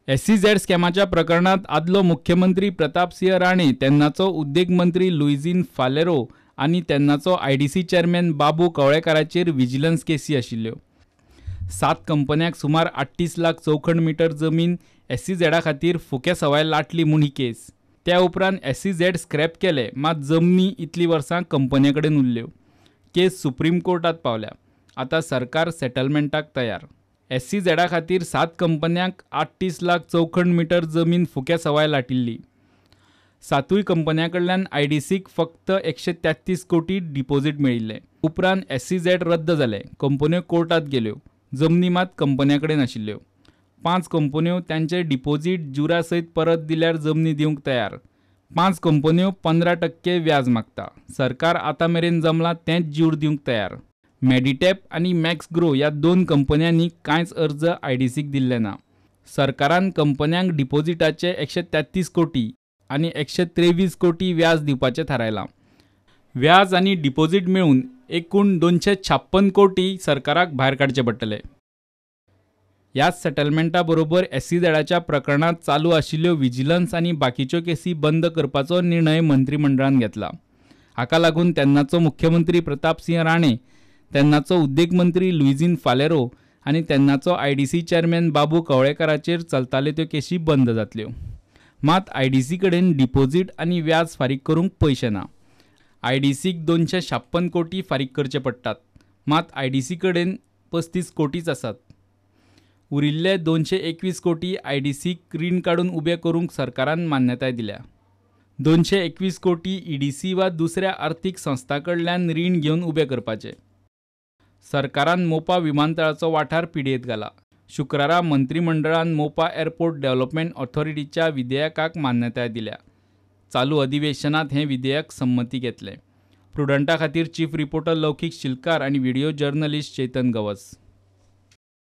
SEZ स्कॅमाच्या प्रकरणात आदलो मुख्यमंत्री प्रतापसिंह राणे, तेन्नाचो उद्देग मंत्री लुइजीन फालेरो आनी तेन्नाचो IDC चेअरमॅन बाबू कवळेकाराचेर विजिलन्स केसी आशिल्ल्यो। 7 कंपन्यांक सुमार 38 लाख चौखंड मीटर जमीन SEZ खातीर फुक्या सवाय लाटली म्हूण ही केस। त्या उपरांत SEZ स्क्रॅप केले, मात जमनी इतली वर्सां कंपन्यां कडेन उरल्यो। केस सुप्रीम कोर्टात पावल्या। आता सरकार सेटलमेंटाक तयार। SEZ खातीर 7 कंपन्यांक 38 लाख चौखंड मीटर जमीन फुक्या सवाय लाटिल्ली। 7 कंपन्यां कडल्यान IDCक फक्त 133 कोटी डिपॉझिट मेळिल्ले। उपरांत SEZ रद्द जाले, कंपन्यो कोर्टात गेल्यो, जमनी मात कंपन्यां कडेन आशिल्ल्यो। 5 कंपन्यो त्यांचे डिपॉझिट जुरा सयत परत दिल्यार जमनी दिवंक तयार। 5 कंपन्यो 15% व्याज मागता। सरकार आतां मेरेन जमला तेंच जूर दिवंक तयार। मेडिटॅप आनी मॅक्सग्रो ह्या 2 कंपन्यांनी कांयच अर्ज IDCक दिल्ले ना। सरकारान कंपन्यांक डिपॉझिटाचे 133 कोटी आनी 123 कोटी व्याज दिवपाचें थारायलां। व्याज आनी डिपॉझिट मेळून एकूण 256 कोटी सरकाराक भायर काडचे पडटले। ह्याच सेटलमेंटा बरोबर SEZच्या प्रकरणात चालू आशिल्ल्यो विजिलन्स आनी बाकीच्यो केसी बंद करपाचो निर्णय मंत्रिमंडळान घेतला। हाका लागून तेन्नाचो मुख्यमंत्री प्रतापसिंह राणे, तेन्नाचो उद्देग मंत्री लुइजीन फालेरो आनी तेन्नाचो IDC चेअरमॅन बाबू कवळेकाराचेर चलताल्यो त्यो केसी बंद जातल्यो। मात IDC कडेन डिपॉझिट आनी व्याज फारीक करूंक पयशे ना। IDCक 256 कोटी फारीक करचे पडटात, मात IDC कडेन 35 कोटीच आसात। उरिल्ले 221 कोटी IDCक रीण काडून उबे करूंक सरकारान मान्यताय दिल्या। 221 कोटी EDC वा दुसऱ्या आर्थीक संस्था कडल्यान रीण घेवन उबे करपाचे। सरकारान मोपा विमानतळाचो वाठार पिड्येत घाला। शुक्रारा मंत्रिमंडळान मोपा एअरपोर्ट डेव्हलपमेंट ऑथॉरिटीच्या विधेयकाक मान्यताय दिल्या। चालू अधिवेशनात हे विधेयक संमती घेतले। प्रुडंटा खातीर चीफ रिपोर्टर लौकीक शिलकार आनी व्हिडिओ जर्नलिस्ट चेतन गवस।